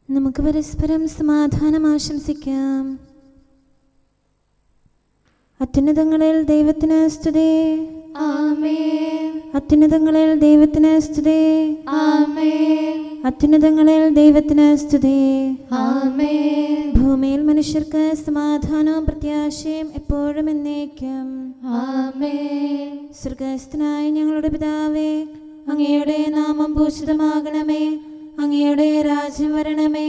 നമുക്ക് പരസ്പരം സമാധാനം ആശംസിക്കാം. അത്യുന്നതങ്ങളിൽ ദൈവത്തിന് സ്തുതി. ആമേൻ. അത്യുന്നതങ്ങളിൽ ദൈവത്തിന് സ്തുതി. ആമേൻ. അത്യുന്നതങ്ങളിൽ ദൈവത്തിന് സ്തുതി. ആമേൻ. ഭൂമിയിൽ മനുഷ്യർക്ക് സമാധാനവും പ്രത്യാശയും എപ്പോഴും എന്നേക്കും. ആമേൻ. സ്വർഗ്ഗസ്ഥനായ ഞങ്ങളുടെ പിതാവേ, അങ്ങയുടെ നാമം പൂജിതമാകണമേ. അങ്ങയുടെ രാജ്യം വരണമേ.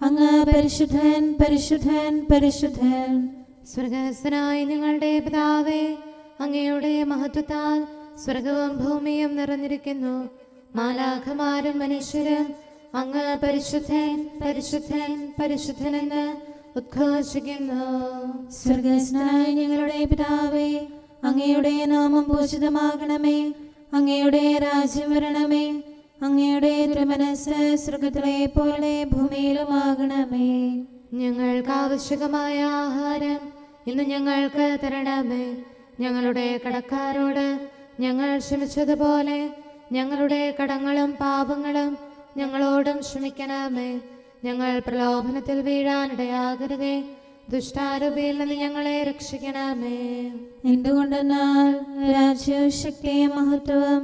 അങ്ങ് പരിശുദ്ധൻ, പരിശുദ്ധൻ, പരിശുദ്ധൻ. സ്വർഗ്ഗസ്ഥനായ ഞങ്ങളുടെ പിതാവേ, അങ്ങയുടെ മഹത്വത്താൽ സ്വർഗവും ഭൂമിയും നിറഞ്ഞിരിക്കുന്നു. മാലാഖമാരും മനുഷ്യരും അങ്ങ് പരിശുദ്ധൻ, പരിശുദ്ധൻ, പരിശുദ്ധനെന്ന് ഉദ്ഘോഷിക്കുന്നു. സ്വർഗ്ഗസ്ഥനായ ഞങ്ങളുടെ പിതാവേ, അങ്ങയുടെ നാമം പൂജിതമാകണമേ. അങ്ങയുടെ രാജ്യം വരണമേ. അങ്ങയുടെ തിരുമനസ്സ് സ്വർഗ്ഗത്തിലെ പോലെ ഭൂമിയിലുമാകണമേ. ഞങ്ങൾക്ക് ആവശ്യമായ ആഹാരം ഇന്ന് ഞങ്ങൾക്ക് തരണമേ. ഞങ്ങളുടെ കടക്കാരോട് ഞങ്ങൾ ക്ഷമിച്ചതുപോലെ ഞങ്ങളുടെ കടങ്ങളും പാപങ്ങളും ഞങ്ങളോടും ക്ഷമിക്കണമേ. ഞങ്ങൾ പ്രലോഭനത്തിൽ വീഴാനിടയാകരുതേ. ദുഷ്ടാരൂപിയിൽ നിന്ന് ഞങ്ങളെ രക്ഷിക്കണമേ. എന്തുകൊണ്ടെന്നാൽ രാജ്യവും ശക്തിയും മഹത്വവും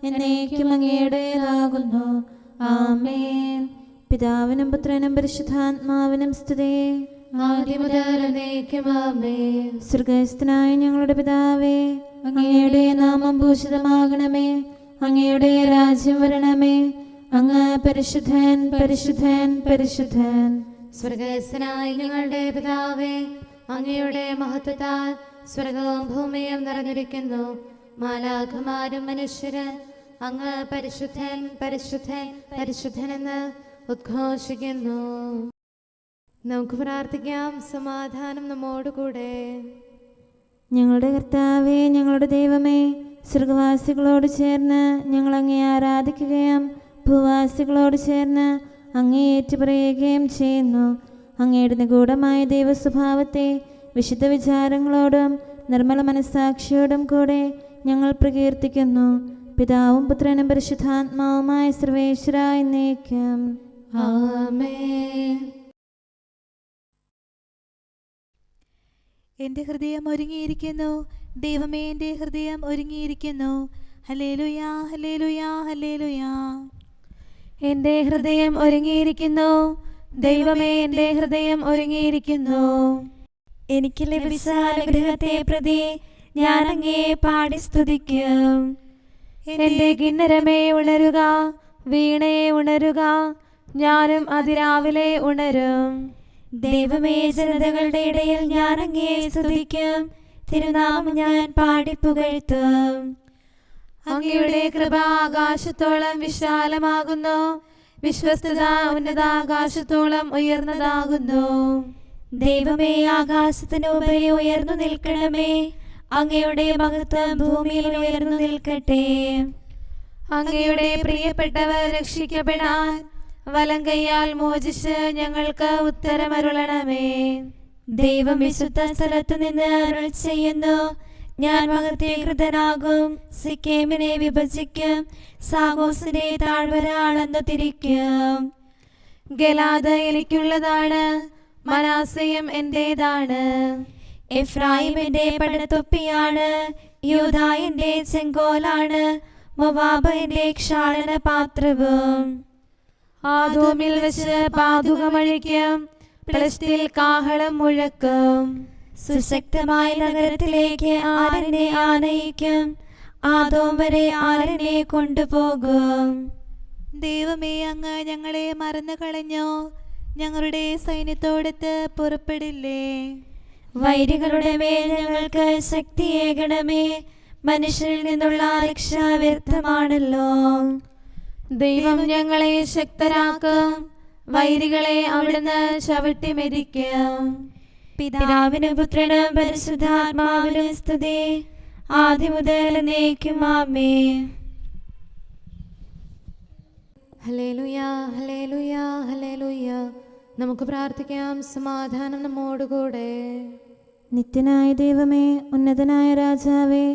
എന്നേക്കും അങ്ങയുടേതാകുന്നു. ആമേൻ. പിതാവിനും പുത്രനും പരിശുദ്ധാത്മാവിനും സ്തുതി. ആദ്യം മുതൽ എന്നേക്കും ആമേൻ. സ്വർഗ്ഗസ്ഥനായ ഞങ്ങളുടെ പിതാവേ, അങ്ങയുടെ നാമം ഭൂഷിതമാകണമേ. അങ്ങയുടെ രാജ്യം വരണമേ. അങ്ങ് പരിശുദ്ധൻ, പരിശുദ്ധൻ, പരിശുദ്ധൻ. സ്വർഗ്ഗസ്ഥനായ ഞങ്ങളുടെ പിതാവേ, അങ്ങയുടെ മഹത്വത്താൽ സ്വർഗവും ഭൂമിയും നിറഞ്ഞിരിക്കുന്നു. മാലാഖമാരും മനുഷ്യരും അങ്ങ് പരിശുദ്ധൻ, പരിശുദ്ധൻ, പരിശുദ്ധനെന്ന് ഉദ്ഘോഷിക്കുന്നു. നമുക്ക് പ്രാർത്ഥിക്കാം. സമാധാനം നമ്മോടുകൂടെ. ഞങ്ങളുടെ കർത്താവേ, ഞങ്ങളുടെ ദൈവമേ, സ്വർഗവാസികളോട് ചേർന്ന് ഞങ്ങൾ അങ്ങേ ആരാധിക്കുകയും ഭൂവാസികളോട് ചേർന്ന് അങ്ങേ ഏറ്റുപറയുകയും ചെയ്യുന്നു. അങ്ങയുടെ നിഗൂഢമായ ദൈവസ്വഭാവത്തെ വിശുദ്ധ വിചാരങ്ങളോടും നിർമ്മല മനസ്സാക്ഷിയോടും കൂടെ ഞങ്ങൾ പ്രകീർത്തിക്കുന്നു. പിതാവും പുത്രനും പരിശുദ്ധാത്മാവുമായ സർവേശ്വര എന്നേക്കും. ആമേൻ. എൻ്റെ ഹൃദയം ഒരുങ്ങിയിരിക്കുന്നു, ദൈവമേ, എൻ്റെ ഹൃദയം ഒരുങ്ങിയിരിക്കുന്നു. ഹല്ലേലൂയാ, ഹല്ലേലൂയാ, ഹല്ലേലൂയാ. എൻ്റെ ഹൃദയം ഒരുങ്ങിയിരിക്കുന്നു, ദൈവമേ, എൻ്റെ ഹൃദയം ഒരുങ്ങിയിരിക്കുന്നു. എനിക്ക് ലഭിച്ച അനുഗ്രഹത്തെ പ്രതി ഞാൻ അങ്ങയെ പാടി സ്തുതിക്കും. എൻ്റെ കിന്നരമേ ഉണരുക, വീണയെ ഉണരുക, ഞാനും അതിരാവിലെ ഉണരും. ദൈവമേ, ജനതകളുടെ ഇടയിൽ ഞാൻ അങ്ങയെ സ്തുതിക്കും, തിരുനാമം ഞാൻ പാടിപ്പുകഴ്ത്തും. അങ്ങയുടെ കൃപ ആകാശത്തോളം വിശാലമാകുന്നു, വിശ്വസ്തത ഉന്നതാകാശത്തോളം ഉയർന്നതാകുന്നു. ദൈവമേ, ആകാശത്തിനുപരി ഉയർന്നു നിൽക്കണമേ. അങ്ങയുടെ മഹത്വം ഭൂമിയിൽ ഉയർന്നു നിൽക്കട്ടെ. അങ്ങയുടെ പ്രിയപ്പെട്ടവർ രക്ഷിക്കപ്പെടാൻ വലം കൈയാൽ മോചിച്ച് ഞങ്ങൾക്ക് ഉത്തരമരുളണമേ. ദൈവം വിശുദ്ധ സ്ഥലത്തു നിന്ന് അരുൾ ചെയ്യുന്നു, ഞാൻ മഹത്വീകൃതനാകും. സിക്കേമിനെ വിഭജിക്കും, സാഗോസിന്റെ താഴ്വര അളന്നു തിരിക്കും. ഗലാദ് എനിക്കുള്ളതാണ്, മനാസയും എന്റേതാണ്. എഫ്രായിമിന്റെ പടത്തൊപ്പിയാണ്, യൂദാ എന്റെ ചെങ്കോലാണ്, മോവാബ് എന്റെ ക്ഷാളന പാത്രവും. ആദോമിൽ വെച്ച് പാതുകമഴിക്കും, പ്ലസ്തിൽ കാഹളം മുഴക്കും. സുശക്തമായ നഗരത്തിലേക്ക് ആരെന്നെ ആനയിക്കും, ആദോം വരെ ആരെന്നെ കൊണ്ടുപോകും. ദൈവമേ, അങ്ങ് ഞങ്ങളെ മറന്നു കളഞ്ഞോ? ഞങ്ങളുടെ സൈന്യത്തോടൊത്ത് പുറപ്പെടില്ലേ? വൈരികളുടെ മേൽ ഞങ്ങൾക്ക് ശക്തിയേകണമേ. മനുഷ്യരിൽ നിന്നുള്ള രക്ഷ വ്യർത്ഥമാണല്ലോ. ദൈവം ഞങ്ങളെ ശക്തരാക്കും, വൈരികളെ അവിടുന്ന് ചവിട്ടി മെതിക്കും. പിതാവിനും പുത്രനും പരിശുദ്ധാത്മാവിനും സ്തുതി, ആദ്യം മുതൽ എന്നേക്കും ആമേൻ. ഹല്ലേലൂയാ, ഹല്ലേലൂയാ, ഹല്ലേലൂയാ. നമുക്ക് പ്രാർത്ഥിക്കാം. സമാധാനം നമ്മോടുകൂടെ. നിത്യനായ ദൈവമേ, ഉന്നതനായ രാജാവേ,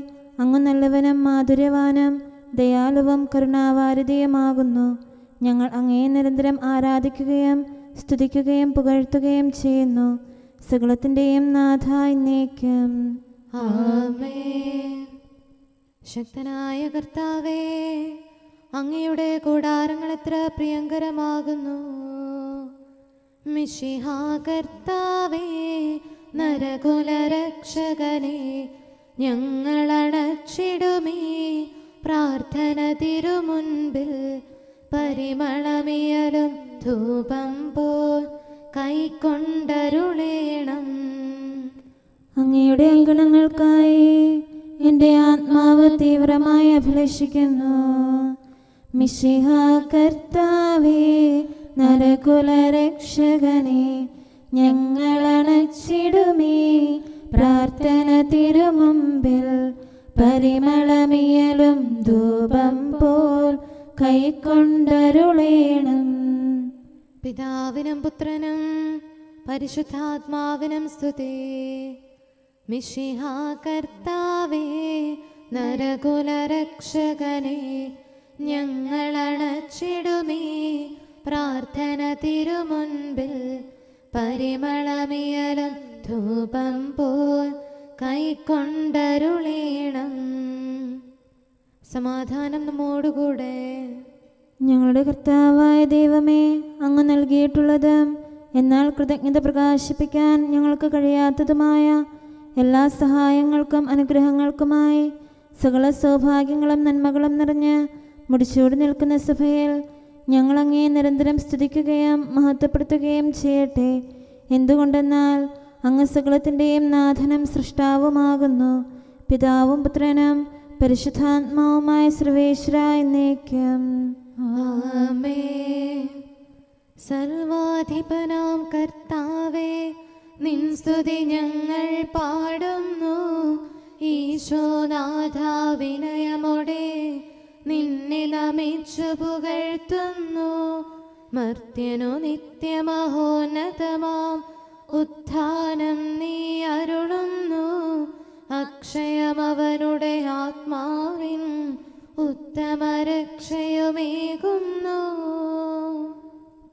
അങ്ങ് നല്ലവനും മാധുര്യവാനും ദയാലുവും കരുണാവാരിധിയുമാകുന്നു. ഞങ്ങൾ അങ്ങയെ നിരന്തരം ആരാധിക്കുകയും സ്തുതിക്കുകയും പുകഴ്ത്തുകയും ചെയ്യുന്നു. സകലത്തിൻ്റെയും നാഥ എന്നേക്കും. ആമേൻ. ശക്തനായ കർത്താവേ, അങ്ങയുടെ കൂടാരങ്ങൾ എത്ര പ്രിയങ്കരമാകുന്നു. മിശിഹാ കർത്താവേ, നരകുലരക്ഷകനെ, ഞങ്ങളണച്ചിടുമീ പ്രാർത്ഥന തിരുമുൻപിൽ. പരിമളമിയലും ധൂപം പോൽ കൈക്കൊണ്ടരുളേണം. അങ്ങയുടെ അങ്കണങ്ങൾക്കായി എൻ്റെ ആത്മാവ് തീവ്രമായി അഭിലഷിക്കുന്നു. മിശിഹാ കർത്താവേ, നരകുലരക്ഷകനെ, ഞങ്ങളണച്ചിടുമീ പ്രാർത്ഥന തിരുമുമ്പിൽ. പരിമളമിയലും ധൂപം പോൽ കൈക്കൊണ്ടരുളേണം. പിതാവിനും പുത്രനും പരിശുദ്ധാത്മാവിനും സ്തുതി. മിശിഹാ കർത്താവേ, നരകുലരക്ഷകനെ, ഞങ്ങളണച്ചിടുമീ പ്രാർത്ഥന തിരുമുൻപിൽ. പരിമളമിയലും ധൂപം പോൽ കൈക്കൊണ്ടരുളേണം. സമാധാനം നമ്മോടുകൂടെ. ഞങ്ങളുടെ കർത്താവായ ദൈവമേ, അങ്ങ് നൽകിയിട്ടുള്ളതും എന്നാൽ കൃതജ്ഞത പ്രകാശിപ്പിക്കാൻ ഞങ്ങൾക്ക് കഴിയാത്തതുമായ എല്ലാ സഹായങ്ങൾക്കും അനുഗ്രഹങ്ങൾക്കുമായി സകല സൗഭാഗ്യങ്ങളും നന്മകളും നിറഞ്ഞ് മുടിച്ചൂടി നിൽക്കുന്ന സഭയിൽ ഞങ്ങളങ്ങേ നിരന്തരം സ്തുതിക്കുകയും മഹത്വപ്പെടുത്തുകയും ചെയ്യട്ടെ. എന്തുകൊണ്ടെന്നാൽ അങ്ങ് സകലത്തിൻ്റെയും നാഥനും സൃഷ്ടാവുമാകുന്നു. പിതാവും പുത്രനും പരിശുദ്ധാത്മാവുമായ സർവേശ്വര എന്നേക്കും. ആമേൻ. സർവാധിപനാം കർത്താവേ, നിൻ സ്തുതി ഞങ്ങൾ പാടുന്നു. ഈശോനാഥ, വിനയമോടെ നിന്നെ നമിച്ചു പുകഴ്ത്തുന്നു. മർത്യനു നിത്യമഹോന്നതമാം ഉത്ഥാനം നീ അരുളുന്നു. അക്ഷയമവനുടെ ആത്മാവിൻ ഉത്തമരക്ഷയുമേകുന്നു.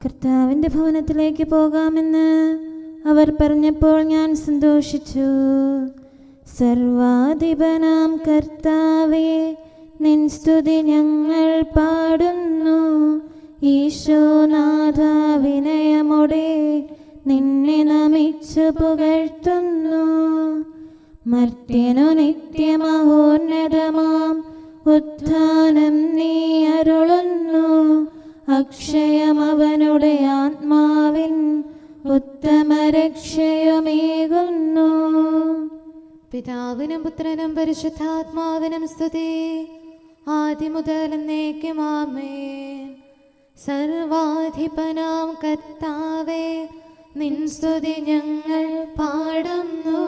കർത്താവിൻ്റെ ഭവനത്തിലേക്ക് പോകാമെന്ന് അവർ പറഞ്ഞപ്പോൾ ഞാൻ സന്തോഷിച്ചു. സർവാധിപനാം കർത്താവേ, നിൻ സ്തുതി ഞങ്ങൾ പാടുന്നു. ഈശോനാഥ, വിനയമോടെ നിന്നെ നമിച്ചു പുകഴ്ത്തുന്നു. മർത്യനു നിത്യമഹോന്നതമാം ഉത്ഥാനം നീ അരുളുന്നു. അക്ഷയമവനുടെ ആത്മാവിൻ ഉത്തമരക്ഷയുമേകുന്നു. പിതാവിനും പുത്രനും പരിശുദ്ധാത്മാവിനും സ്തുതി, ആദിമുതൽ എന്നേക്കും. ആമേൻ. സർവാധിപനാം കർത്താവേ, നിൻ സ്തുതി ഞങ്ങൾ പാടുന്നു.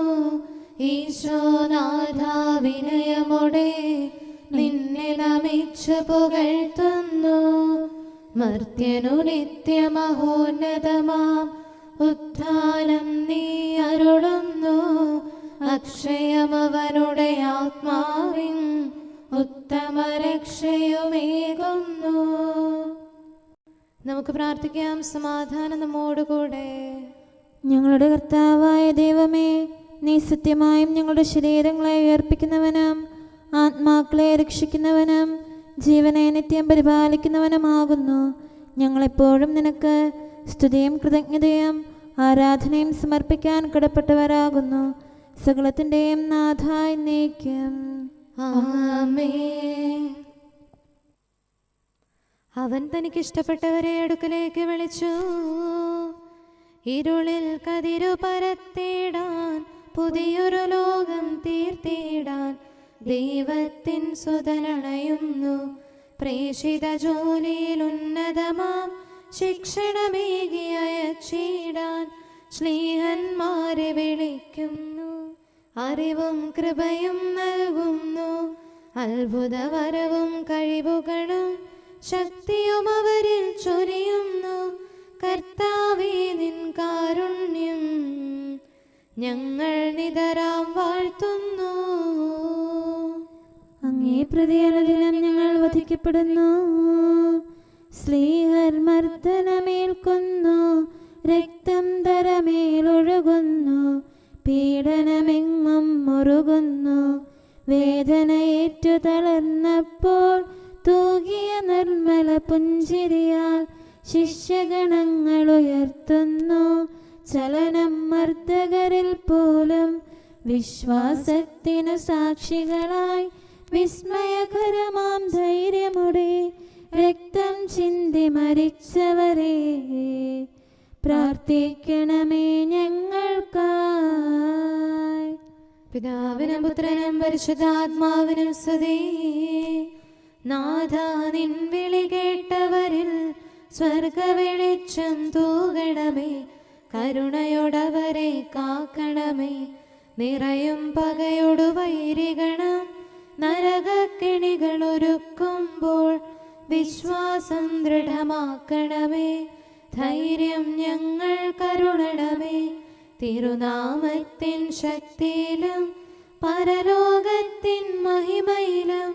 ഈശോനാഥ, വിനയമോടെ നിന്നെ നമിച്ചു പുകഴ്ത്തുന്നു. മർത്യനു നിത്യമഹോന്നതമാം ഉത്ഥാനം നീ അരുളുന്നു. അക്ഷയമവനുടെ ആത്മാവിൻ ഉത്തമരക്ഷയുമേകുന്നു. നമുക്ക് പ്രാർത്ഥിക്കാം. സമാധാനം നമ്മോടുകൂടെ. ഞങ്ങളുടെ കർത്താവായ ദൈവമേ, നീ സത്യമായും ഞങ്ങളുടെ ശരീരങ്ങളെ ഉയർപ്പിക്കുന്നവനും ആത്മാക്കളെ രക്ഷിക്കുന്നവനും ജീവനെ നിത്യം പരിപാലിക്കുന്നവനുമാകുന്നു. ഞങ്ങളെപ്പോഴും നിനക്ക് സ്തുതിയും കൃതജ്ഞതയും ആരാധനയും സമർപ്പിക്കാൻ കടപ്പെട്ടവരാകുന്നു. സകലത്തിൻ്റെയും നാഥ എന്നേക്കും. ആമേൻ. അവൻ തനിക്കിഷ്ടപ്പെട്ടവരെ അടുക്കലേക്ക് വിളിച്ചു. ഇരുളിൽ കതിരു പരത്തിടാൻ, പുതിയൊരു ലോകം തീർത്തിടാൻ ദൈവത്തിൻ സുതനണയുന്നു. പ്രേഷിത ജോലിയിൽ ഉന്നതമാം ശിക്ഷണമേകി അയച്ചിടാൻ ശ്ലീഹന്മാരെ വിളിക്കുന്നു. അറിവും കൃപയും നൽകുന്നു. അത്ഭുതവരവും കഴിവുകളും ശക്തിയും അവരിൽ ചൊരിയുന്നു. കർത്താവേ, നിൻ കാരുണ്യം ഞങ്ങൾ നിതരാം വാഴ്ത്തുന്നു. അങ്ങേ പ്രതി അനുദിനം ഞങ്ങൾ വധിക്കപ്പെടുന്നു. സ്ലീഹർ മർദ്ദനമേൽക്കുന്നു. രക്തം തരമേലൊഴുകുന്നു, പീഡനമെങ്ങും മുറുകുന്നു. വേദനയേറ്റു തളർന്നപ്പോൾ തൂകിയ നിർമ്മല പുഞ്ചിരിയാൽ ശിഷ്യഗണങ്ങൾ ഉയർത്തുന്നു ചലനം മർദ്ദകരിൽ പോലും. വിശ്വാസത്തിനു സാക്ഷികളായി വിസ്മയകരമാം ധൈര്യമുടെ രക്തം ചിന്തി മരിച്ചവരെ പ്രാർത്ഥിക്കണമേ ഞങ്ങൾക്കായി. പിതാവിനും പുത്രനും പരിശുദ്ധാത്മാവിനും സ്തുതി. നാഥാ നിൻ വിളി കേട്ടവരിൽ സ്വർഗവെളിച്ചം തൂകണമേ, കരുണയോടവരെ കാക്കണമേ. നിറയും പകയോടു വൈരികണം നരകക്കെണികൾ ഒരുക്കുമ്പോൾ വിശ്വാസം ദൃഢമാക്കണമേ. ധൈര്യം ഞങ്ങൾ കരുണണമേ. തിരുനാമത്തിൻ ശക്തിയിലും പരലോകത്തിൻ മഹിമയിലും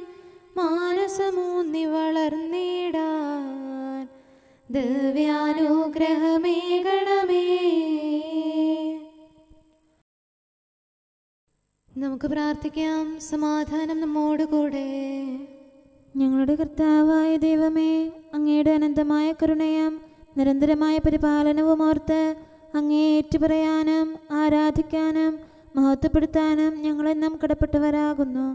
മാനസമൂന്നി വളർന്നിടാൻ ദിവ്യാനുഗ്രഹമേകണമേ. നമുക്ക് പ്രാർത്ഥിക്കാം. സമാധാനം നമ്മോടുകൂടെ. ഞങ്ങളുടെ കർത്താവായ ദൈവമേ, അങ്ങയുടെ അനന്തമായ കരുണയും നിരന്തരമായ പരിപാലനവും ഓർത്ത് അങ്ങേ ഏറ്റുപറയാനും ആരാധിക്കാനും മഹത്വപ്പെടുത്താനും ഞങ്ങളെന്നും കടപ്പെട്ടവരാകുന്നു.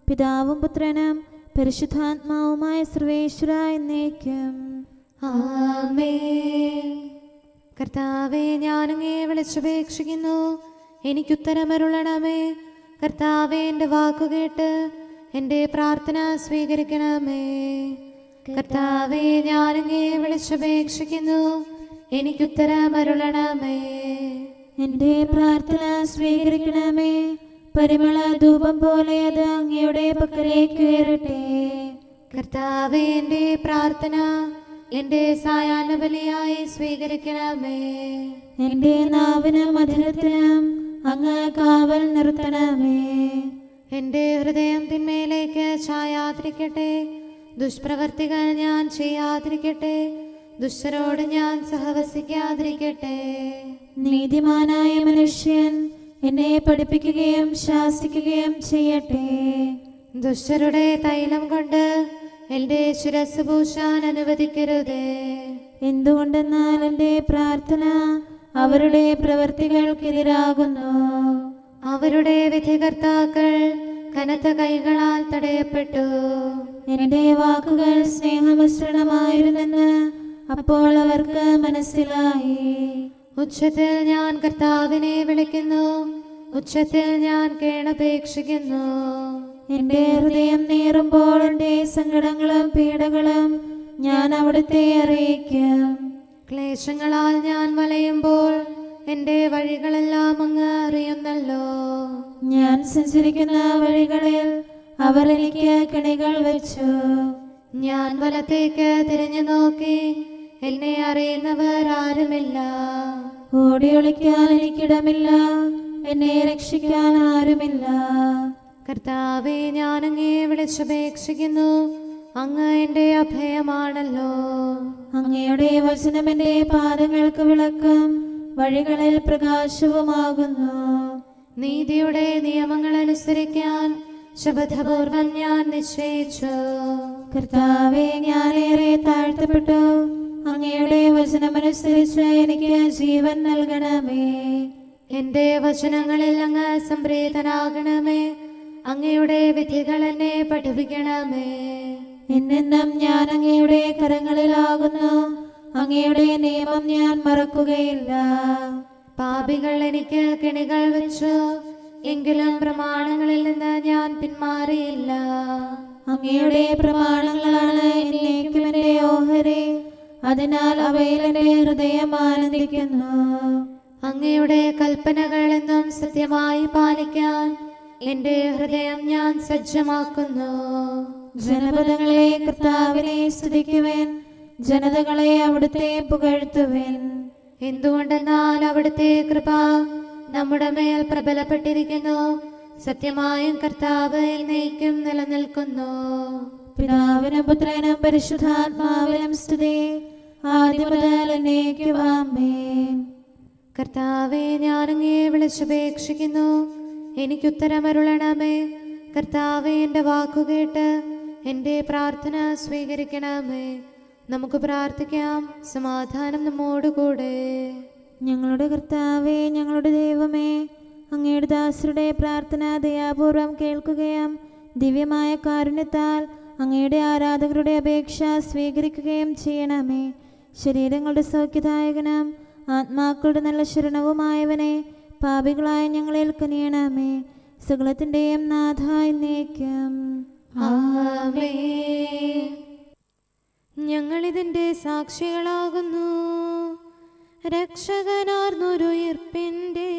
പിതാവും പുത്രനും പരിശുദ്ധാത്മാവുമായ സർവേശ്വര എന്നേക്കും ആമേൻ. കർത്താവേ, ഞാനങ്ങേ വിളിച്ചപേക്ഷിക്കുന്നു, എനിക്കുത്തരമരുളണമേ. കർത്താവേ, എൻ്റെ വാക്കുകേട്ട് എൻ്റെ പ്രാർത്ഥന സ്വീകരിക്കണമേ. കർത്താവേ, ഞാനങ്ങേ വിളിച്ചപേക്ഷിക്കുന്നു, എനിക്കുത്തരമരുളണമേ. എൻ്റെ പ്രാർത്ഥന സ്വീകരിക്കണമേ. പരിമള ധൂപം പോലെ അത് അങ്ങയുടെ പക്കലേക്ക് ഉയരട്ടെ. കർത്താവേ, എൻ്റെ പ്രാർത്ഥന എൻ്റെ സായാഹ്ന ബലിയായി സ്വീകരിക്കണമേ. എൻ്റെ നാവിനും മധുരത്തിനും അങ്ങ് കാവൽ നിർത്തണമേ. എൻ്റെ ഹൃദയം തിന്മയിലേക്ക് ചായാതിരിക്കട്ടെ. ദുഷ്പ്രവർത്തികൾ ഞാൻ ചെയ്യാതിരിക്കട്ടെ. ദുഷ്ടരോട് ഞാൻ സഹവസിക്കാതിരിക്കട്ടെ. നീതിമാനായ മനുഷ്യൻ എന്നെ പഠിപ്പിക്കുകയും ശാസിക്കുകയും ചെയ്യട്ടെ. ദുഷ്ടരുടെ തൈലം കൊണ്ട് എൻ്റെ ശിരസ് പൂശാൻ അനുവദിക്കരുതേ. എന്തുകൊണ്ടെന്നാൽ എൻ്റെ പ്രാർത്ഥന അവരുടെ പ്രവൃത്തികൾക്കെതിരാകുന്നു. അവരുടെ വിധികർത്താക്കൾ കനത്ത കൈകളാൽ തടയപ്പെട്ടു. എൻ്റെ വാക്കുകൾ സ്നേഹമിശ്രണമായിരുന്നെന്ന് അപ്പോൾ അവർക്ക് മനസ്സിലായി. ഉച്ചത്തിൽ ഞാൻ കർത്താവിനെ വിളിക്കുന്നു, ഉച്ചത്തിൽ ഞാൻ കേണപേക്ഷിക്കുന്നു. എൻ്റെ ഹൃദയം നീറുമ്പോൾ എൻ്റെ സങ്കടങ്ങളും പീഡകളും ഞാൻ അവിടുത്തെ അറിയിക്കും. ക്ലേശങ്ങളാൽ ഞാൻ വലയുമ്പോൾ എൻ്റെ വഴികളെല്ലാം അങ്ങ് അറിയുന്നല്ലോ. ഞാൻ സഞ്ചരിക്കുന്ന വഴികളിൽ അവർ എനിക്ക് കെണികൾ വെച്ചു. ഞാൻ വലത്തേക്ക് തിരിഞ്ഞു നോക്കി, എന്നെ അറിയുന്നവർ ആരുമില്ല. ഓടി ഒളിക്കാൻ എനിക്കിടമില്ല, എന്നെ രക്ഷിക്കാൻ ആരുമില്ല. കർത്താവേ, ഞാൻ അങ്ങേ വിളിച്ചപേക്ഷിക്കുന്നു, അങ്ങ് എൻ്റെ അഭയമാണല്ലോ. അങ്ങയുടെ വചനം എൻ്റെ പാദങ്ങൾക്ക് വിളക്കും വഴികളിൽ പ്രകാശവുമാകുന്നു. നീതിയുടെ നിയമങ്ങൾ അനുസരിക്കാൻ ശപഥപൂർവം ഞാൻ നിശ്ചയിച്ചു. കർത്താവേ, ഞാനേറെ താഴ്ത്തപ്പെട്ടു. അങ്ങയുടെ വചനമനുസരിച്ച് എനിക്ക് ജീവൻ നൽകണമേ. എൻ്റെ വചനങ്ങളിൽ അങ്ങ് സംപ്രീതനാകണമേ. അങ്ങയുടെ വിധികൾ എന്നെ പഠിപ്പിക്കണമേ. എന്നെന്നും ഞാൻ അങ്ങയുടെ കരങ്ങളിലാകുന്നു. അങ്ങയുടെ നിയമം ഞാൻ മറക്കുകയില്ല. പാപികൾ എനിക്ക് കെണികൾ വെച്ചു, എങ്കിലും പ്രമാണങ്ങളിൽ നിന്ന് ഞാൻ പിന്മാറിയില്ല. അങ്ങയുടെ പ്രമാണങ്ങളാണ് എന്നേക്കും എൻ്റെ ഓഹരി. അതിനാൽ അവയിൽ എൻ്റെ ഹൃദയം ആനന്ദിക്കുന്നു. അങ്ങയുടെ കൽപ്പനകൾ എന്നും സത്യമായി പാലിക്കാൻ എൻ്റെ ഹൃദയം ഞാൻ സജ്ജമാക്കുന്നു. ജനപദങ്ങളെ കർത്താവിനെ സ്തുതിക്കുവിൻ, ജനതകളെ അവിടുത്തെ പുകഴ്ത്തുവിൻ. എന്തുകൊണ്ടെന്നാൽ അവിടുത്തെ കൃപ നമ്മുടെ മേൽ പ്രബലപ്പെട്ടിരിക്കുന്നു. സത്യമായും കർത്താവ് എന്നേക്കും നിലനിൽക്കുന്നു. പിതാവിനും പുത്രനും പരിശുദ്ധാത്മാവിനും സ്തുതി. ആദ്യം മുതൽ എന്നേക്കും ആമേൻ. കർത്താവെ, ഞാനങ്ങയെ വിളിച്ചപേക്ഷിക്കുന്നു, എനിക്കുത്തരമരുളണമേ. കർത്താവെ, എൻ്റെ വാക്കുകേട്ട് എൻ്റെ പ്രാർത്ഥന സ്വീകരിക്കണമേ. നമുക്ക് പ്രാർത്ഥിക്കാം. സമാധാനം നമ്മോടുകൂടെ. ഞങ്ങളുടെ കർത്താവേ, ഞങ്ങളുടെ ദൈവമേ, അങ്ങയുടെ ദാസരുടെ പ്രാർത്ഥന ദയാപൂർവം കേൾക്കുകയും ദിവ്യമായ കാരുണ്യത്താൽ അങ്ങയുടെ ആരാധകരുടെ അപേക്ഷ സ്വീകരിക്കുകയും ചെയ്യണമേ. ശരീരങ്ങളുടെ സൗഖ്യദായകനും ആത്മാക്കളുടെ നല്ല ശരണവുമായവനെ, പാപികളായ ഞങ്ങളിൽ കനിയണമേ. സകലത്തിൻ്റെയും നാഥ എന്നേക്കും ആമേൻ. ഞങ്ങളിതിൻ്റെ സാക്ഷികളാകുന്നു. രക്ഷകനാർന്നൊരുയിർപ്പിൻ്റെ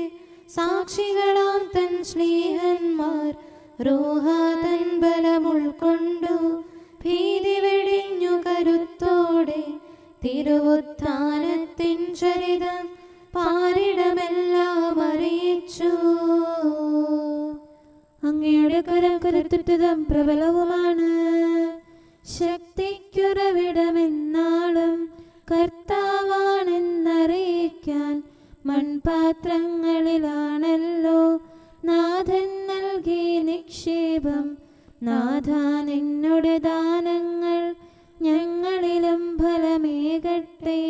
സാക്ഷികളാം തൻ സ്നേഹന്മാർ റൂഹ തൻ ബലം ഉൾക്കൊണ്ടു ഭീതി വെടിഞ്ഞു കരുത്തോടെ തിരുവുത്ഥാനത്തിൻ ചരിതം പാരിടമെല്ലാം അറിയിച്ചു. അങ്ങയുടെ കരം കരുത്തുറ്റതും പ്രബലവുമാണ്. ശക്തിക്കുറവിടമെന്നാളും കർത്താവാണെന്നറിയിക്കാൻ മൺപാത്രങ്ങളിലാണല്ലോ നാഥൻ നൽകി നിക്ഷേപം. നാഥ, നിന്നുടെ ദാനങ്ങൾ ഞങ്ങളിലും ഫലമേകട്ടെ.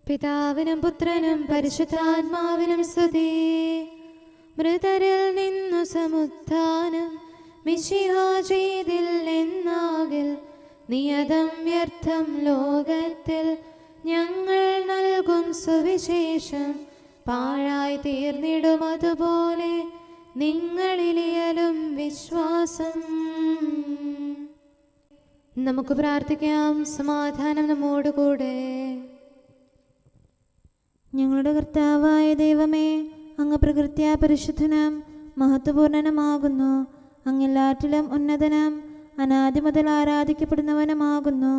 പിതാവിനും പുത്രനും പരിശുദ്ധാത്മാവിനും സ്തുതി. മൃതരിൽ നിന്നു സമുത്ഥാനം മിശിഹാ ചെയ്തില്ലെന്നാകിൽ നിയതം വ്യർത്ഥം ലോകത്തിൽ ഞങ്ങൾ നൽകും സുവിശേഷം പാഴായി തീർന്നിടും. അതുപോലെ നിങ്ങളിലിയലും വിശ്വാസം. നമുക്ക് പ്രാർത്ഥിക്കാം. സമാധാനം നമ്മോടുകൂടെ. ഞങ്ങളുടെ കർത്താവായ ദൈവമേ, അങ്ങ് പ്രകൃത്യാ പരിശുദ്ധനും മഹത്വപൂർണനുമാകുന്നു. അങ്ങെല്ലാറ്റിലും ഉന്നതനും അനാദി മുതൽ ആരാധിക്കപ്പെടുന്നവനുമാകുന്നു.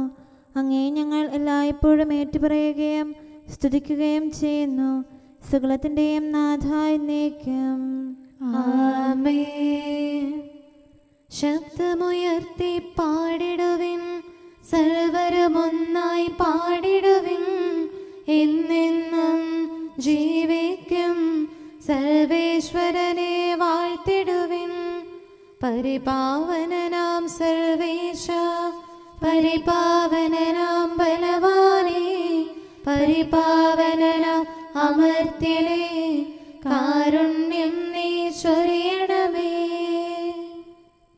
അങ്ങേ ഞങ്ങൾ എല്ലായ്പ്പോഴും ഏറ്റുപറയുകയും സ്തുതിക്കുകയും ചെയ്യുന്നു. സകലത്തിൻ്റെയും നാഥ എന്നേക്കും ആമേൻ. ശബ്ദമുയർത്തി പാടിടുവിൻ, സർവരുമൊന്നായി പാടിടുവിൻ. എന്നെന്നും ജീവിക്കും സർവേശ്വരനെ വാഴ്ത്തിടുവിൻ. പരിപാവനനാം സർവേശ, പരിപാവനനാം ബലവാനേ, പരിപാവനനാം അമർത്യനേ, കാരുണ്യം നീ ചൊരിയണമേ.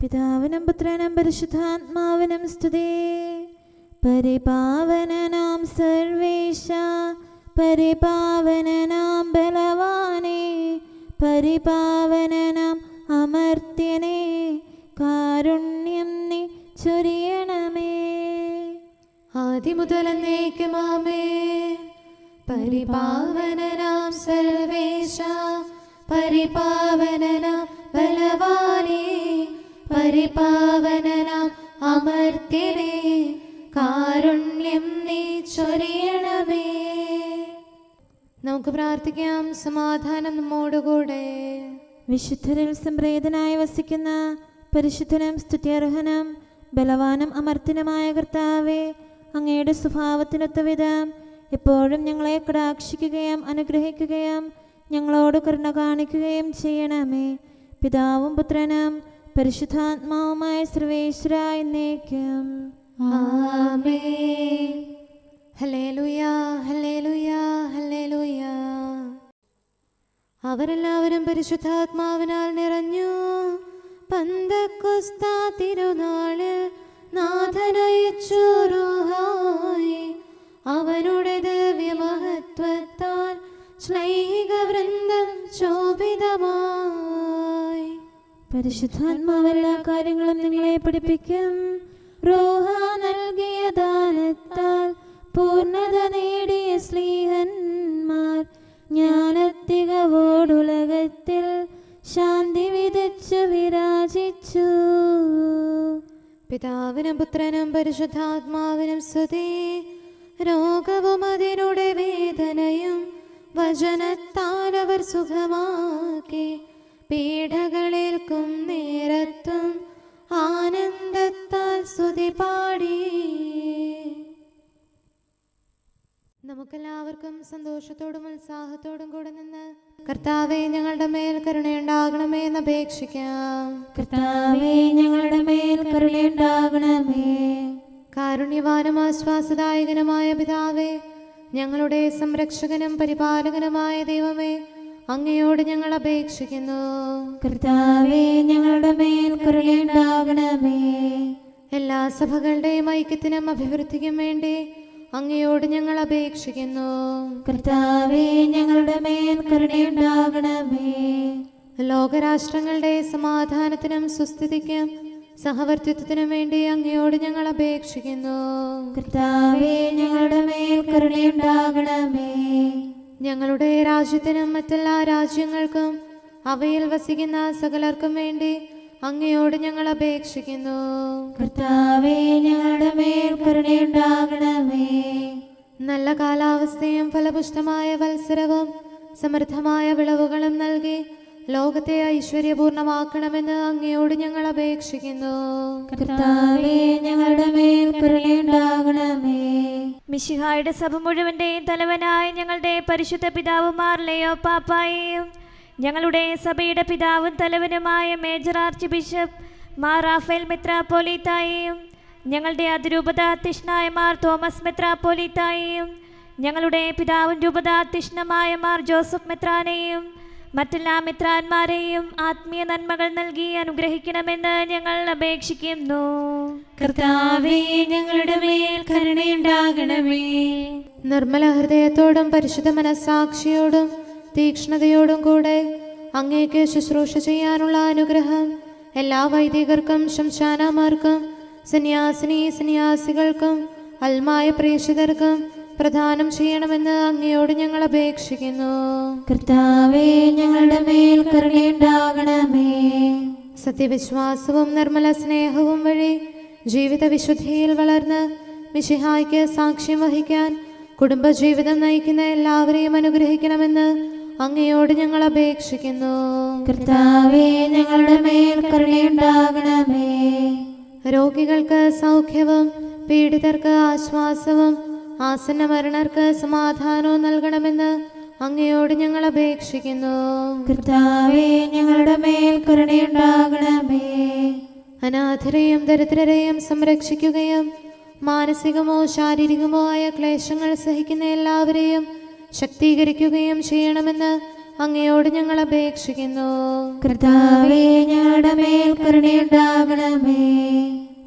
പിതാവിനും പുത്രനും പരിശുദ്ധാത്മാവിനും സ്തുതി. പരിപാവനനാം സർവേശ, പരിപാവനനാം ബലവാനേ, പരിപാവനനാം അമർത്യനേ, കാരുണ്യം നീ ചൊരിയണമേ. ആദിമുതൽ എന്നേക്കും ആമേൻ. പരിപാവനനാം സർവേശ, പരിപാവനനാം ബലവാനേ, പരിപാവനനാം അമർത്യനേ, കാരുണ്യം നീ ചൊരിയണമേ. നമുക്ക് പ്രാർത്ഥിക്കാം. സമാധാനം നമ്മോടുകൂടെ. വിശുദ്ധരിൽ സംപ്രേതനായി വസിക്കുന്ന പരിശുദ്ധനും സ്തുത്യർഹനും ബലവാനും അമർത്യനുമായ കർത്താവേ, അങ്ങയുടെ സ്വഭാവത്തിനൊത്ത വിധം എപ്പോഴും ഞങ്ങളെ കടാക്ഷിക്കുകയും അനുഗ്രഹിക്കുകയും ഞങ്ങളോട് കരുണ കാണിക്കുകയും ചെയ്യണമേ. പിതാവും പുത്രനും പരിശുദ്ധാത്മാവുമായ സർവേശ്വര എന്നേക്കും ആമേൻ. Hallelujah, hallelujah, hallelujah. അവരെല്ലാവരും പരിശുദ്ധാത്മാവിനാൽ നിറഞ്ഞു. പന്തക്കൊസ്താ തിരുനാളിൽ നാഥനയച്ചു റൂഹായി. അവനുടെ ദിവ്യമഹത്വത്താൽ ശ്ലൈഹിക വൃന്ദം ശോഭിതമായി. പരിശുദ്ധാത്മാവെല്ലാ കാര്യങ്ങളും നിങ്ങളെ പഠിപ്പിക്കും. റൂഹ നൽകിയ ദാനത്താൽ പൂർണ്ണത നേടിയ സ്ലീഹന്മാർ ജ്ഞാനത്തികവോടുലകത്തിൽ ശാന്തി വിതച്ചു വിരാജിച്ചു. പിതാവിനും പുത്രനും പരിശുദ്ധാത്മാവിനും സ്തുതി. രോഗവും അതിനുടെ വേദനയും വചനത്താൽ അവർ സുഖമാക്കി. പീഡകളേൽക്കും നേരത്തും ആനന്ദത്താൽ സ്തുതി പാടി. നമുക്കെല്ലാവർക്കും സന്തോഷത്തോടും ഉത്സാഹത്തോടും കൂടെ നിന്ന് കർത്താവേ ഞങ്ങളുടെ മേൽ കരുണയുണ്ടാകണമേ എന്ന് അപേക്ഷിക്കാം. കർത്താവേ ഞങ്ങളുടെ മേൽ കരുണയുണ്ടാകണമേ. കാരുണ്യവാനും ആശ്വാസദായകനുമായ പിതാവേ, ഞങ്ങളുടെ സംരക്ഷകനും പരിപാലകനുമായ ദൈവമേ, അങ്ങയോട് ഞങ്ങൾ അപേക്ഷിക്കുന്നു. കർത്താവേ ഞങ്ങളുടെ മേൽ കരുണയുണ്ടാകണമേ. എല്ലാ സഭകളുടെയും ഐക്യത്തിനും അഭിവൃദ്ധിക്കും വേണ്ടി അങ്ങയോട് ഞങ്ങൾ അപേക്ഷിക്കുന്നു. കർത്താവേ ഞങ്ങളുടെ മേൽ കരുണയുണ്ടാകണമേ. ലോകരാഷ്ട്രങ്ങളുടെ സമാധാനത്തിനും സുസ്ഥിതിക്കും സഹവർത്തിത്വത്തിനും വേണ്ടി അങ്ങയോട് ഞങ്ങൾ അപേക്ഷിക്കുന്നു. കർത്താവേ ഞങ്ങളുടെ മേൽ കരുണയുണ്ടാകണമേ. ഞങ്ങളുടെ രാജ്യത്തിനും മറ്റെല്ലാ രാജ്യങ്ങൾക്കും അവയിൽ വസിക്കുന്ന സകലർക്കും വേണ്ടി അങ്ങയോട് ഞങ്ങൾ അപേക്ഷിക്കുന്നു. കർത്താവേ ഞങ്ങളുടെ മേൽ കരുണയുണ്ടാകണമേ. നല്ല കാലാവസ്ഥയും ഫലപുഷ്ടമായ വത്സരവും സമൃദ്ധമായ വിളവുകളും നൽകി ലോകത്തെ ഐശ്വര്യപൂർണമാക്കണമെന്ന് അങ്ങയോട് ഞങ്ങൾ അപേക്ഷിക്കുന്നു. കർത്താവേ ഞങ്ങളുടെ മേൽ കരുണയുണ്ടാകണമേ. മിശിഹായുടെ സഭ മുഴുവൻ്റെയും തലവനായ ഞങ്ങളുടെ പരിശുദ്ധ പിതാവുമാർ ലെയോ പാപ്പായെയും ഞങ്ങളുടെ സഭയുടെ പിതാവും തലവനുമായ major archbishop Mar Raphael മെത്രാപ്പോലീത്തായെയും ഞങ്ങളുടെ അതിരൂപതാധ്യക്ഷനായ മാർ തോമസ് മെത്രാപ്പോലീത്തായെയും ഞങ്ങളുടെ പിതാവും രൂപതാധ്യക്ഷനുമായ മാർ ജോസഫ് മെത്രാനെയും മറ്റെല്ലാ മെത്രാന്മാരെയും ആത്മീയ നന്മകൾ നൽകി അനുഗ്രഹിക്കണമെന്ന് ഞങ്ങൾ അപേക്ഷിക്കുന്നു. കർത്താവേ ഞങ്ങളുടെ മേൽ കരുണയുണ്ടാകണമേ. നിർമ്മല ഹൃദയത്തോടും പരിശുദ്ധ മനസ്സാക്ഷിയോടും തീക്ഷ്ണതയോടും കൂടെ അങ്ങേക്ക് ശുശ്രൂഷ ചെയ്യാനുള്ള അനുഗ്രഹം എല്ലാ വൈദികർക്കും ശംശാനമാർക്കും സന്യാസികൾക്കും അൽമായ പ്രേക്ഷിതർക്കും പ്രദാനം ചെയ്യണമെന്ന് അങ്ങയോട് ഞങ്ങൾ അപേക്ഷിക്കുന്നു. കർത്താവേ ഞങ്ങളുടെ മേൽ കരുണയുണ്ടാകണമേ. സത്യവിശ്വാസവും നിർമ്മല സ്നേഹവും വഴി ജീവിത വിശുദ്ധിയിൽ വളർന്ന് മിശിഹായ്ക്ക് സാക്ഷ്യം വഹിക്കാൻ കുടുംബജീവിതം നയിക്കുന്ന എല്ലാവരെയും അനുഗ്രഹിക്കണമെന്ന് അങ്ങയോട് ഞങ്ങൾ അപേക്ഷിക്കുന്നു. കർത്താവേ ഞങ്ങളുടെ മേൽ കരുണയുണ്ടാകണമേ. രോഗികൾക്ക് സൗഖ്യവും പീഡിതർക്ക് ആശ്വാസവും ആസന്ന മരണർക്ക് സമാധാനവും നൽകണമെന്ന് അങ്ങയോട് ഞങ്ങൾ അപേക്ഷിക്കുന്നു. കർത്താവേ ഞങ്ങളുടെ മേൽ കരുണയുണ്ടാകണമേ. അനാഥരെയും ദരിദ്രരെയും സംരക്ഷിക്കുകയും മാനസികമോ ശാരീരികമോ ആയ ക്ലേശങ്ങൾ സഹിക്കുന്ന എല്ലാവരെയും ശക്തീകരിക്കുകയും ചെയ്യണമെന്ന് അങ്ങയോട് ഞങ്ങൾ അപേക്ഷിക്കുന്നു. കർത്താവേ ഞങ്ങളുടെ മേൽ കരുണയുണ്ടാകണമേ.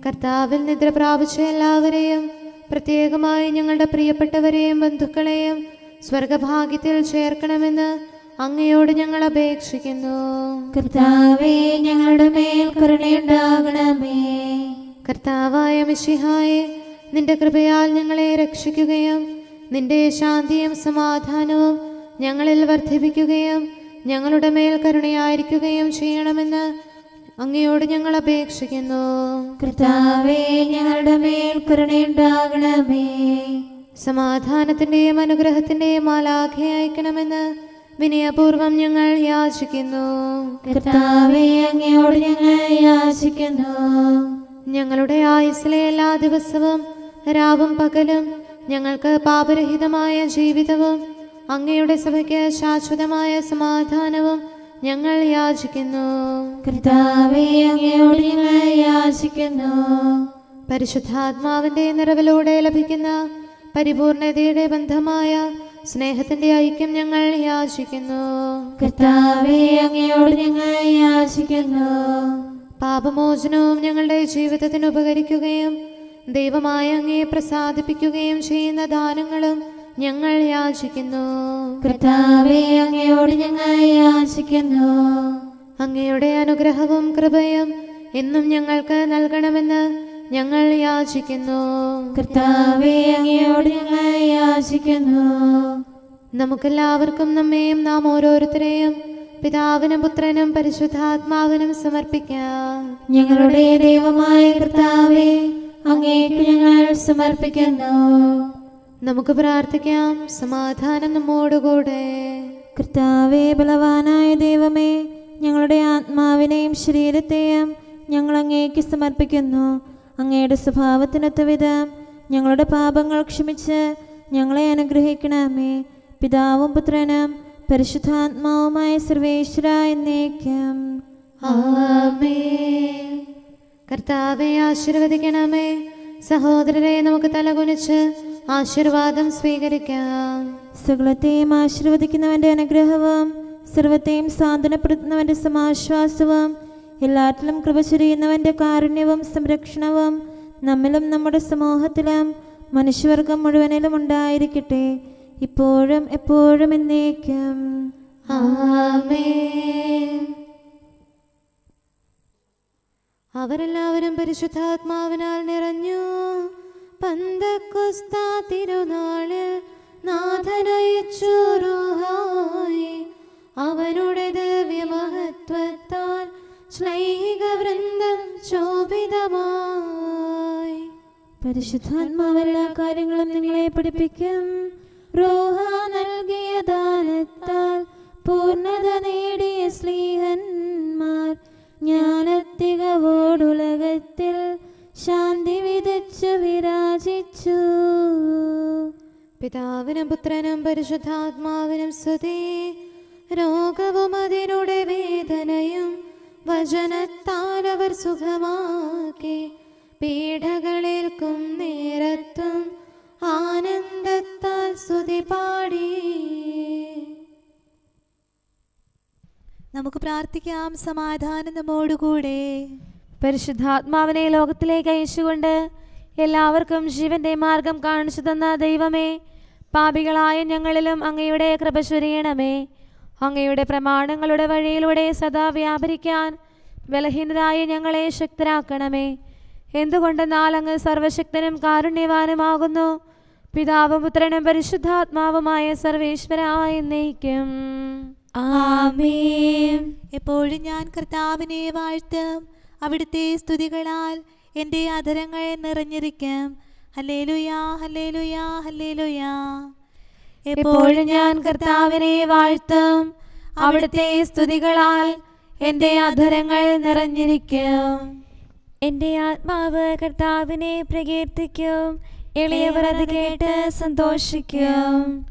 കർത്താവിൽ നിദ്ര പ്രാപിച്ച എല്ലാവരെയും പ്രത്യേകമായി ഞങ്ങളുടെ പ്രിയപ്പെട്ടവരെയും ബന്ധുക്കളെയും സ്വർഗഭാഗ്യത്തിൽ ചേർക്കണമെന്ന് അങ്ങയോട് ഞങ്ങൾ അപേക്ഷിക്കുന്നു. കർത്താവേ ഞങ്ങളുടെ മേൽ കരുണയുണ്ടാകണമേ. കർത്താവായ മിശിഹായെ, നിന്റെ കൃപയാൽ ഞങ്ങളെ രക്ഷിക്കുകയും നിന്റെ ശാന്തിയും സമാധാനവും ഞങ്ങളിൽ വർദ്ധിപ്പിക്കുകയും ഞങ്ങളുടെ മേൽ കരുണയായിരിക്കുകയും ചെയ്യണമെന്ന് അങ്ങയോട് ഞങ്ങൾ അപേക്ഷിക്കുന്നു. കർത്താവേ ഞങ്ങളുടെ മേൽ കരുണയുണ്ടാകണമേ. സമാധാനത്തിന്റെയും അനുഗ്രഹത്തിന്റെയും മാലാഖയെ അയക്കണമെന്ന് വിനയപൂർവം ഞങ്ങൾ യാചിക്കുന്നു. കർത്താവേ അങ്ങയോട് ഞങ്ങൾ യാചിക്കുന്നു. ഞങ്ങളുടെ ആയുസ്സിലെ എല്ലാ ദിവസവും രാവും പകലും ഞങ്ങൾക്ക് പാപരഹിതമായ ജീവിതവും അങ്ങയുടെ സഭയ്ക്ക് ശാശ്വതമായ സമാധാനവും ഞങ്ങൾ യാചിക്കുന്നു. കർത്താവേ അങ്ങയോട് ഞങ്ങൾ യാചിക്കുന്നു. പരിശുദ്ധാത്മാവിന്റെ നിറവിലൂടെ ലഭിക്കുന്ന പരിപൂർണതയുടെ ബന്ധമായ സ്നേഹത്തിന്റെ ഐക്യം ഞങ്ങൾ യാചിക്കുന്നു. കർത്താവേ അങ്ങയോട് ഞങ്ങൾ യാചിക്കുന്നു. പാപമോചനവും ഞങ്ങളുടെ ജീവിതത്തിന് ഉപകരിക്കുകയും ദൈവമായ അങ്ങയെ പ്രസാദിപ്പിക്കുകയും ചെയ്യുന്ന ദാനങ്ങളും ഞങ്ങൾ യാചിക്കുന്നു. കർത്താവേ അങ്ങയോട് ഞങ്ങൾ യാചിക്കുന്നു. അങ്ങയുടെ അനുഗ്രഹവും കൃപയും എന്നും ഞങ്ങൾക്ക് നൽകണമെന്ന് ഞങ്ങൾ യാചിക്കുന്നു. കർത്താവേ അങ്ങയോട് ഞങ്ങൾ യാചിക്കുന്നു. നമുക്കെല്ലാവർക്കും നമ്മെയും നാം ഓരോരുത്തരെയും പിതാവിനും പുത്രനും പരിശുദ്ധാത്മാവിനും സമർപ്പിക്കാം. ഞങ്ങളുടെ ദൈവമായ കർത്താവേ, അങ്ങേക്ക് ഞങ്ങൾ സമർപ്പിക്കുന്നു. നമുക്ക് പ്രാർത്ഥിക്കാം. സമാധാനം നമ്മോടുകൂടെ. കർത്താവേ, ബലവാനായ ദൈവമേ, ഞങ്ങളുടെ ആത്മാവിനെയും ശരീരത്തെയും ഞങ്ങൾ അങ്ങേക്ക് സമർപ്പിക്കുന്നു. അങ്ങയുടെ സ്വഭാവത്തിനൊത്ത വിധം ഞങ്ങളുടെ പാപങ്ങൾ ക്ഷമിച്ച് ഞങ്ങളെ അനുഗ്രഹിക്കണമേ. പിതാവും പുത്രനും പരിശുദ്ധാത്മാവുമായ സർവേശ്വര എന്നേക്കും. ആമേൻ. കർത്താവെ ആശീർവദിക്കണമേ. സഹോദരരെ, നമുക്ക് തലകുനിച്ച് ആശീർവാദം സ്വീകരിക്കാം. സകലത്തെയും ആശീർവദിക്കുന്നവന്റെ അനുഗ്രഹവും സർവത്തെയും സാന്ത്വനപ്പെടുത്തുന്നവന്റെ സമാശ്വാസവും എല്ലാറ്റിലും കൃപ ചൊരിയുന്നവന്റെ കാരുണ്യവും സംരക്ഷണവും നമ്മിലും നമ്മുടെ സമൂഹത്തിലും മനുഷ്യവർഗം മുഴുവനിലും ഉണ്ടായിരിക്കട്ടെ, ഇപ്പോഴും എപ്പോഴും എന്നേക്കും. ആമേൻ. അവരെല്ലാവരും പരിശുദ്ധാത്മാവിനാൽ നിറഞ്ഞു. പന്തക്കൊസ്താ തിരുനാളിൽ നാഥനയച്ചു റൂഹായി. അവനുടെ ദിവ്യമഹത്വത്താൽ ശ്ലൈഹിക വൃന്ദം ശോഭിതമായി. പരിശുദ്ധാത്മാവെല്ലാ കാര്യങ്ങളും നിങ്ങളെ പഠിപ്പിക്കും. റൂഹ നൽകിയ ദാനത്താൽ പൂർണ്ണത നേടിയ സ്ലീഹന്മാർ ജ്ഞാനത്തികവോടുലകത്തിൽ ശാന്തി വിതച്ചു വിരാജിച്ചു. പിതാവിനും പുത്രനും പരിശുദ്ധാത്മാവിനും സ്തുതി. രോഗവും അതിനുടെ വേദനയും വചനത്താൽ അവർ സുഖമാക്കി. പീഡകളേൽക്കും നേരത്തും ആനന്ദത്താൽ സ്തുതി പാടി. നമുക്ക് പ്രാർത്ഥിക്കാം. സമാധാനം നമ്മോടുകൂടെ. പരിശുദ്ധാത്മാവിനെ ലോകത്തിലേക്ക് അയച്ചുകൊണ്ട് എല്ലാവർക്കും ജീവന്റെ മാർഗം കാണിച്ചു തന്ന ദൈവമേ, പാപികളായ ഞങ്ങളിലും അങ്ങയുടെ കൃപ ചൊരിയണമേ. അങ്ങയുടെ പ്രമാണങ്ങളുടെ വഴിയിലൂടെ സദാ വ്യാപരിക്കാൻ ബലഹീനരായ ഞങ്ങളെ ശക്തരാക്കണമേ. എന്തുകൊണ്ടെന്നാൽ അങ്ങ് സർവശക്തനും കാരുണ്യവാനുമാകുന്നു. പിതാവും പുത്രനും പരിശുദ്ധാത്മാവുമായ സർവേശ്വരായ എന്നേക്കും. ആമേൻ. എപ്പോഴും ഞാൻ കർത്താവിനെ വാഴ്ത്തും. അവിടുത്തെ സ്തുതികളാൽ എൻ്റെ അധരങ്ങൾ നിറഞ്ഞിരിക്കും. ഹല്ലേലൂയാ, ഹല്ലേലൂയാ, ഹല്ലേലൂയാ. എപ്പോഴും ഞാൻ കർത്താവിനെ വാഴ്ത്തും. അവിടുത്തെ സ്തുതികളാൽ എൻ്റെ അധരങ്ങൾ നിറഞ്ഞിരിക്കും. എൻ്റെ ആത്മാവ് കർത്താവിനെ പ്രകീർത്തിക്കും. എളിയവർ അത് കേട്ട് സന്തോഷിക്കും.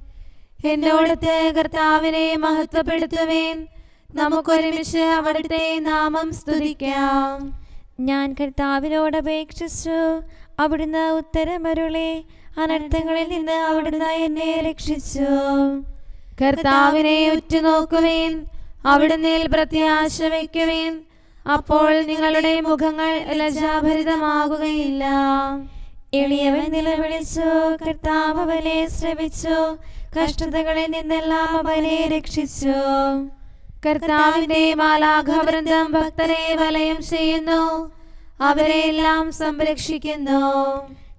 എന്നോടത്ത് കർത്താവിനെ മഹത്വപ്പെടുത്തുവേൻ. നമുക്കൊരുമിച്ച് അവിടുത്തെ നാമം സ്തുതിക്കാം. ഞാൻ കർത്താവിനോട് അപേക്ഷിച്ചു, അവിടുന്ന് ഉത്തരമരുളി. അനർത്ഥങ്ങളിൽ നിന്ന് അവിടുന്ന് എന്നെ രക്ഷിച്ചു. കർത്താവിനെ ഉറ്റുനോക്കുവേൻ, അവിടുന്ന് പ്രത്യാശ വയ്ക്കുവേൻ. അപ്പോൾ നിങ്ങളുടെ മുഖങ്ങൾ ലജ്ജാഭരിതമാകുകയില്ല. എളിയവൻ നിലവിളിച്ചു, കർത്താവ് അവനെ ശ്രവിച്ചു. കഷ്ടതകളിൽ നിന്നെല്ലാം അവനെ രക്ഷിച്ചു. കർത്താവിന്റെ മാലാഖവൃന്ദം ഭക്തരെ വലയം ചെയ്യുന്നു, അവരെ എല്ലാം സംരക്ഷിക്കുന്നു.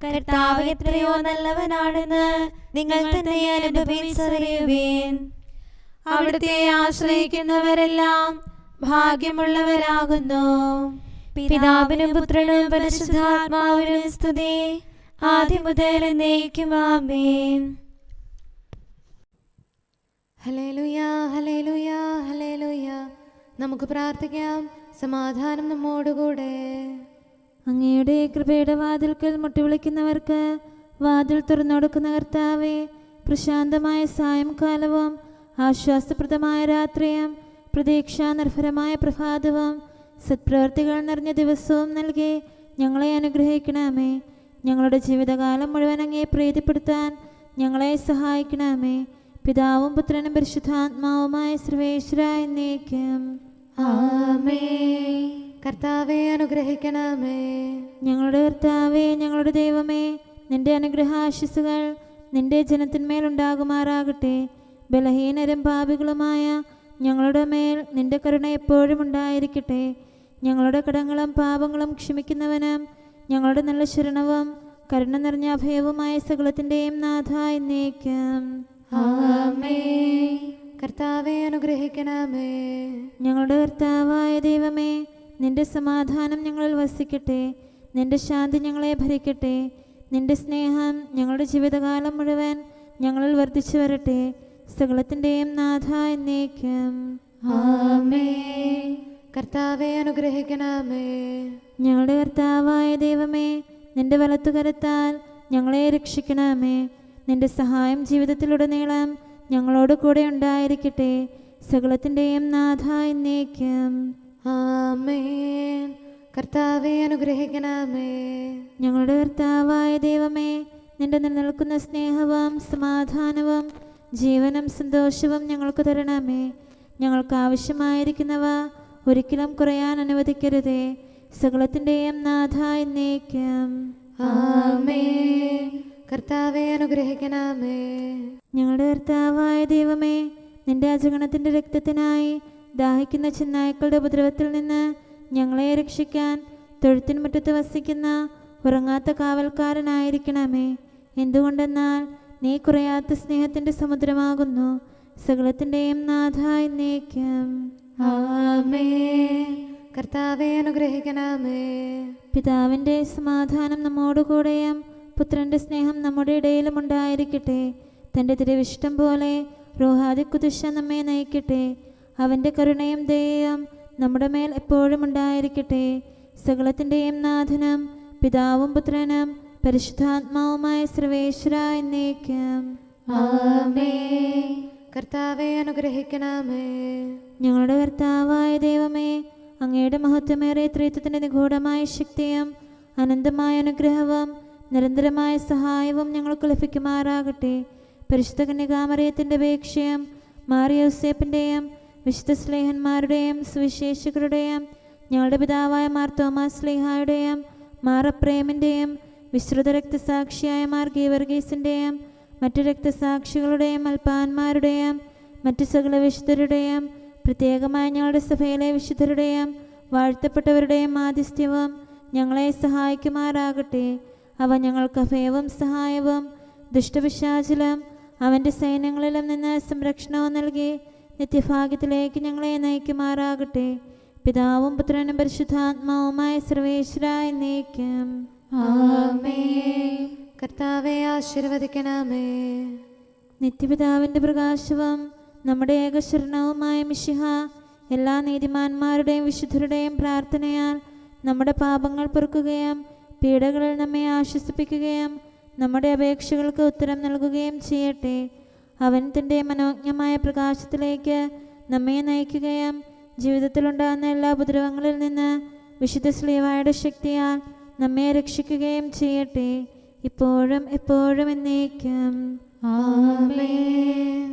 കർത്താവ് എത്രയോ നല്ലവനാണെന്ന് നിങ്ങൾ തന്നെ അനുഭവിച്ചറിയുവേൻ. അവിടുത്തെ ആശ്രയിക്കുന്നവരെല്ലാം ഭാഗ്യമുള്ളവരാകുന്നു. പിതാവിനും പുത്രനും പരിശുദ്ധാത്മാവിനും സ്തുതി, ആദ്യം മുതൽ എന്നേക്കും. ആമേൻ. ഹല്ലേലൂയാ, ഹല്ലേലൂയാ, ഹല്ലേലൂയാ. നമുക്ക് പ്രാർത്ഥിക്കാം. സമാധാനം നമ്മോടുകൂടെ. അങ്ങയുടെ കൃപയുടെ വാതിൽക്കൽ മുട്ടിവിളിക്കുന്നവർക്ക് വാതിൽ തുറന്നുകൊടുക്കുന്ന കർത്താവേ, പ്രശാന്തമായ സായംകാലവും ആശ്വാസപ്രദമായ രാത്രിയും പ്രതീക്ഷാനിർഭരമായ പ്രഭാതവും സത്പ്രവർത്തികൾ നിറഞ്ഞ ദിവസവും നൽകി ഞങ്ങളെ അനുഗ്രഹിക്കണമേ. ഞങ്ങളുടെ ജീവിതകാലം മുഴുവൻ അങ്ങയെ പ്രീതിപ്പെടുത്താൻ ഞങ്ങളെ സഹായിക്കണമേ. പിതാവും പുത്രനും പരിശുദ്ധാത്മാവുമായ സർവേശ്വര എന്നേക്കും. ആമേൻ. കർത്താവെ അനുഗ്രഹിക്കണമേ. ഞങ്ങളുടെ കർത്താവേ, ഞങ്ങളുടെ ദൈവമേ, നിന്റെ അനുഗ്രഹാശിസുകൾ നിന്റെ ജനത്തിന്മേലുണ്ടാകുമാറാകട്ടെ. ബലഹീനരും പാപികളുമായ ഞങ്ങളുടെ മേൽ നിന്റെ കരുണ എപ്പോഴും ഉണ്ടായിരിക്കട്ടെ. ഞങ്ങളുടെ കടങ്ങളും പാപങ്ങളും ക്ഷമിക്കുന്നവനും ഞങ്ങളുടെ നല്ല ശരണവും കരുണ നിറഞ്ഞ അഭയവുമായ സകലത്തിൻ്റെയും നാഥ എന്നേക്കും. ആമേൻ. കർത്താവെ അനുഗ്രഹിക്കണമേ. ഞങ്ങളുടെ കർത്താവായ ദൈവമേ, നിന്റെ സമാധാനം ഞങ്ങളിൽ വസിക്കട്ടെ. നിന്റെ ശാന്തി ഞങ്ങളെ ഭരിക്കട്ടെ. നിന്റെ സ്നേഹം ഞങ്ങളുടെ ജീവിതകാലം മുഴുവൻ ഞങ്ങളിൽ വർദ്ധിച്ചു വരട്ടെ. സകലത്തിൻ്റെയും നാഥ എന്നേക്കും. ആമേൻ. കർത്താവെ അനുഗ്രഹിക്കണമേ. ഞങ്ങളുടെ കർത്താവായ ദൈവമേ, നിന്റെ വലത്തുകരത്താൽ ഞങ്ങളെ രക്ഷിക്കണമേ. നിന്റെ സഹായം ജീവിതത്തിലുടനീളം ഞങ്ങളോട് കൂടെ ഉണ്ടായിരിക്കട്ടെ. സകലത്തിൻ്റെയും നാഥ എന്നേക്കും. ആമേൻ. കർത്താവെ അനുഗ്രഹിക്കണമേ. ഞങ്ങളുടെ കർത്താവായ ദൈവമേ, നിന്റെ നിലനിൽക്കുന്ന സ്നേഹവും സമാധാനവും ജീവനും സന്തോഷവും ഞങ്ങൾക്ക് തരണമേ. ഞങ്ങൾക്ക് ആവശ്യമായിരിക്കുന്നവ ഒരിക്കലും കുറയാൻ അനുവദിക്കരുതേ. സകലത്തിൻ്റെയും നാഥ എന്നേക്കും. ആമേൻ. കർത്താവെ അനുഗ്രഹിക്കണമേ. ഞങ്ങളുടെ കർത്താവായ ദൈവമേ, നിന്റെ അജഗണത്തിൻ്റെ രക്തത്തിനായി ദാഹിക്കുന്ന ചെന്നായ്ക്കളുടെ ഉപദ്രവത്തിൽ നിന്ന് ഞങ്ങളെ രക്ഷിക്കാൻ തൊഴുത്തിൻ മുറ്റത്ത് വസിക്കുന്ന ഉറങ്ങാത്ത കാവൽക്കാരനായിരിക്കണമേ. എന്തുകൊണ്ടെന്നാൽ നീ കുറയാത്ത സ്നേഹത്തിൻ്റെ സമുദ്രമാകുന്നു. സകലത്തിൻ്റെയും നാഥ എന്നേക്കും. ആമേൻ. കർത്താവെ അനുഗ്രഹിക്കണമേ. പിതാവിൻ്റെ സമാധാനം നമ്മോടുകൂടെയും പുത്രൻ്റെ സ്നേഹം നമ്മുടെ ഇടയിലും ഉണ്ടായിരിക്കട്ടെ. തൻ്റെ തിരുവിഷ്ടം പോലെ റോഹാദിക്കുദിശ നമ്മെ നയിക്കട്ടെ. അവൻ്റെ കരുണയും ദയയും നമ്മുടെ മേൽ എപ്പോഴും ഉണ്ടായിരിക്കട്ടെ. സകലത്തിൻ്റെയും നാഥനും പിതാവും പുത്രനും പരിശുദ്ധാത്മാവുമായ സർവേശ്വര എന്നേക്കും. ആമേൻ. കർത്താവെ അനുഗ്രഹിക്കണമേ. ഞങ്ങളുടെ കർത്താവായ ദൈവമേ, അങ്ങയുടെ മഹത്വമേറിയ ത്രിത്വത്തിൻ്റെ നിഗൂഢമായ ശക്തിയും അനന്തമായ അനുഗ്രഹവും നിരന്തരമായ സഹായവും ഞങ്ങൾക്ക് ലഭിക്കുമാറാകട്ടെ. പരിശുദ്ധ കന്യകാമറിയത്തിൻ്റെ അപേക്ഷയും മാറിയോസേപ്പിൻ്റെയും വിശുദ്ധ സ്ലേഹന്മാരുടെയും സുവിശേഷകരുടെയും ഞങ്ങളുടെ പിതാവായ മാർ തോമാസ് സ്ലീഹായുടെയും മാർ അപ്രേമിൻ്റെയും വിശ്രുത രക്തസാക്ഷിയായ മാർ ഗീവർഗീസിൻ്റെയും മറ്റു രക്തസാക്ഷികളുടെയും അൽപ്പാന്മാരുടെയും മറ്റു സകല വിശുദ്ധരുടെയും പ്രത്യേകമായ ഞങ്ങളുടെ സഭയിലെ വിശുദ്ധരുടെയും വാഴ്ത്തപ്പെട്ടവരുടെയും മാധ്യസ്ഥ്യവും ഞങ്ങളെ സഹായിക്കുമാറാകട്ടെ. അവ ഞങ്ങൾക്ക് അഭയവും സഹായവും ദുഷ്ടപിശാചിലും അവൻ്റെ സൈന്യങ്ങളിലും നിന്ന് സംരക്ഷണവും നൽകി നിത്യഭാഗ്യത്തിലേക്ക് ഞങ്ങളെ നയിക്കുമാറാകട്ടെ. പിതാവും പുത്രനും പരിശുദ്ധാത്മാവുമായ സർവേശ്വര എന്നേക്കും. ആമേൻ. കർത്താവെ ആശീർവദിക്കണമേ. നിത്യപിതാവിൻ്റെ പ്രകാശവും നമ്മുടെ ഏകശരണവുമായ മിശിഹ എല്ലാ നീതിമാന്മാരുടെയും വിശുദ്ധരുടെയും പ്രാർത്ഥനയാൽ നമ്മുടെ പാപങ്ങൾ പൊറുക്കുകയും പീഡകളിൽ നമ്മെ ആശ്വസിപ്പിക്കുകയും നമ്മുടെ അപേക്ഷകൾക്ക് ഉത്തരം നൽകുകയും ചെയ്യട്ടെ. അവൻ തൻ്റെ മനോജ്ഞമായ പ്രകാശത്തിലേക്ക് നമ്മെ നയിക്കുകയും ജീവിതത്തിലുണ്ടാകുന്ന എല്ലാ ഉപദ്രവങ്ങളിൽ നിന്ന് വിശുദ്ധ ശ്ലീഹായുടെ ശക്തിയാൽ നമ്മെ രക്ഷിക്കുകയും ചെയ്യട്ടെ. ഇപ്പോഴും എപ്പോഴും എന്നേക്കും. ആമേൻ.